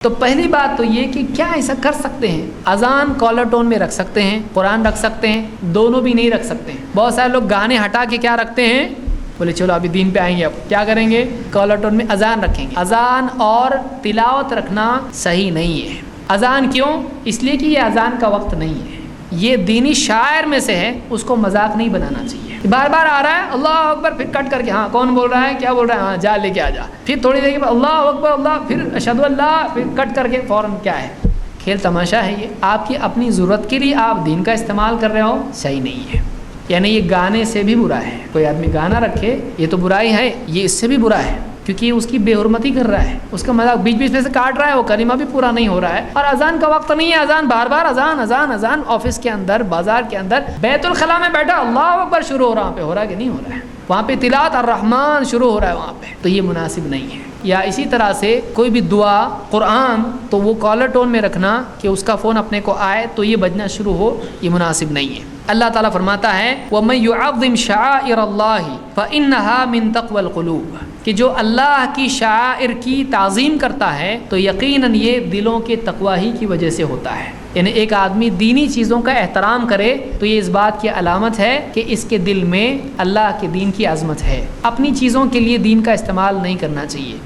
تو پہلی بات تو یہ کہ کیا ایسا کر سکتے ہیں؟ اذان کالر ٹون میں رکھ سکتے ہیں، قرآن رکھ سکتے ہیں، دونوں بھی نہیں رکھ سکتے ہیں۔ بہت سارے لوگ گانے ہٹا کے کیا رکھتے ہیں؟ بولے چلو ابھی دین پہ آئیں گے، اب کیا کریں گے؟ کالر ٹون میں اذان رکھیں گے۔ اذان اور تلاوت رکھنا صحیح نہیں ہے۔ اذان کیوں؟ اس لیے کہ یہ اذان کا وقت نہیں ہے، یہ دینی شاعر میں سے ہے، اس کو مذاق نہیں بنانا چاہیے۔ بار بار آ رہا ہے اللہ اکبر، پھر کٹ کر کے ہاں کون بول رہا ہے، کیا بول رہا ہے، ہاں جا لے کے آ جا، پھر تھوڑی دیر کے بعد اللہ اکبر اللہ، پھر اشہد اللہ، پھر کٹ کر کے فوراً کیا ہے؟ کھیل تماشا ہے یہ۔ آپ کی اپنی ضرورت کے لیے آپ دین کا استعمال کر رہے ہو، صحیح نہیں ہے۔ یعنی یہ گانے سے بھی برا ہے، کوئی آدمی گانا رکھے یہ تو برائی ہے، یہ اس سے بھی برا ہے، کیونکہ یہ اس کی بے حرمتی کر رہا ہے، اس کا مذاق بیچ بیچ میں سے کاٹ رہا ہے، وہ کلمہ بھی پورا نہیں ہو رہا ہے، اور اذان کا وقت نہیں ہے، اذان بار بار اذان اذان اذان، آفس کے اندر، بازار کے اندر، بیت الخلاء میں بیٹھا اللہ اکبر شروع ہو رہا، وہاں پہ ہو رہا ہے کہ نہیں ہو رہا ہے، وہاں پہ تلاوت الرحمن شروع ہو رہا ہے وہاں پہ، تو یہ مناسب نہیں ہے۔ یا اسی طرح سے کوئی بھی دعا، قرآن، تو وہ کالر ٹون میں رکھنا کہ اس کا فون اپنے کو آئے تو یہ بجنا شروع ہو، یہ مناسب نہیں ہے۔ اللہ تعالیٰ فرماتا ہے وَمَن يُعَظِّمْ شَعَائِرَ اللَّهِ فَإِنَّهَا مِن تَقْوَى الْقُلُوبِ، کہ جو اللہ کی شعائر کی تعظیم کرتا ہے تو یقیناً یہ دلوں کے تقوی ہی کی وجہ سے ہوتا ہے۔ یعنی ایک آدمی دینی چیزوں کا احترام کرے تو یہ اس بات کی علامت ہے کہ اس کے دل میں اللہ کے دین کی عظمت ہے۔ اپنی چیزوں کے لیے دین کا استعمال نہیں کرنا چاہیے۔